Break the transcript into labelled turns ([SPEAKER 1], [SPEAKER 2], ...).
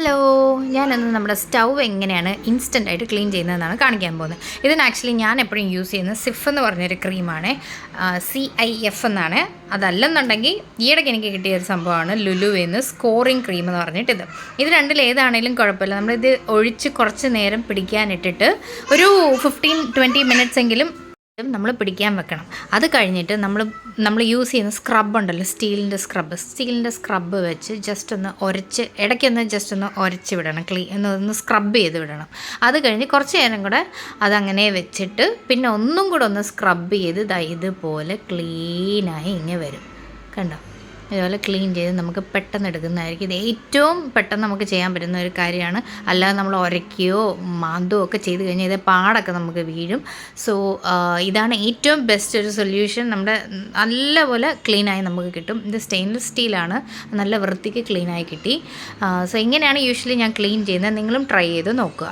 [SPEAKER 1] Hello, ഞാനിന്ന് നമ്മുടെ stove എങ്ങനെയാണ് ഇൻസ്റ്റൻ്റായിട്ട് ക്ലീൻ ചെയ്യുന്നതെന്നാണ് കാണിക്കാൻ പോകുന്നത്. ഇതിന് ആക്ച്വലി ഞാൻ എപ്പോഴും യൂസ് ചെയ്യുന്നത് സിഫ് എന്ന് പറഞ്ഞൊരു ക്രീമാണ്. CIF എന്നാണ്. അതല്ലെന്നുണ്ടെങ്കിൽ ഈയിടയ്ക്ക് എനിക്ക് കിട്ടിയ ഒരു സംഭവമാണ് ലുലുവിന്ന് സ്കോറിങ് ക്രീം എന്ന് പറഞ്ഞിട്ട് ഇത് രണ്ടിൽ ഏതാണെങ്കിലും കുഴപ്പമില്ല. നമ്മളിത് ഒഴിച്ച് കുറച്ച് നേരം പിടിക്കാനിട്ടിട്ട് ഒരു 15-20 മിനിറ്റ്സ് എങ്കിലും നമ്മൾ പിടിക്കാൻ വെക്കണം. അത് കഴിഞ്ഞിട്ട് നമ്മൾ യൂസ് ചെയ്യുന്ന സ്ക്രബ് ഉണ്ടല്ലോ, സ്റ്റീലിൻ്റെ സ്ക്രബ്ബ് വെച്ച് ജസ്റ്റ് ഒന്ന് ഉരച്ച് ഇടയ്ക്കൊന്ന് ജസ്റ്റ് ഒന്ന് ഉരച്ച് വിടണം, ഒന്ന് സ്ക്രബ് ചെയ്ത് വിടണം. അത് കഴിഞ്ഞ് കുറച്ച് നേരം കൂടെ അതങ്ങനെ വെച്ചിട്ട് പിന്നെ ഒന്നും കൂടെ ഒന്ന് സ്ക്രബ് ചെയ്ത് ഇതുപോലെ ക്ലീനായി ഇങ്ങനെ വരും. കണ്ടോ? ഇതുപോലെ ക്ലീൻ ചെയ്ത് നമുക്ക് പെട്ടെന്ന് എടുക്കുന്നതായിരിക്കും. ഇത് ഏറ്റവും പെട്ടെന്ന് നമുക്ക് ചെയ്യാൻ പറ്റുന്ന ഒരു കാര്യമാണ്. അല്ലാതെ നമ്മൾ ഉരയ്ക്കുകയോ മാന്തുകയോ ഒക്കെ ചെയ്ത് കഴിഞ്ഞാൽ ഇത് പാടൊക്കെ നമുക്ക് വീഴും. സോ ഇതാണ് ഏറ്റവും ബെസ്റ്റ് ഒരു സൊല്യൂഷൻ. നമ്മുടെ നല്ലപോലെ ക്ലീനായി നമുക്ക് കിട്ടും. ഇത് സ്റ്റെയിൻലെസ് സ്റ്റീലാണ്, നല്ല വൃത്തിക്ക് ക്ലീനായി കിട്ടി. സോ ഇങ്ങനെയാണ് യൂഷ്വലി ഞാൻ ക്ലീൻ ചെയ്യുന്നത്. നിങ്ങളും ട്രൈ ചെയ്ത് നോക്കുക.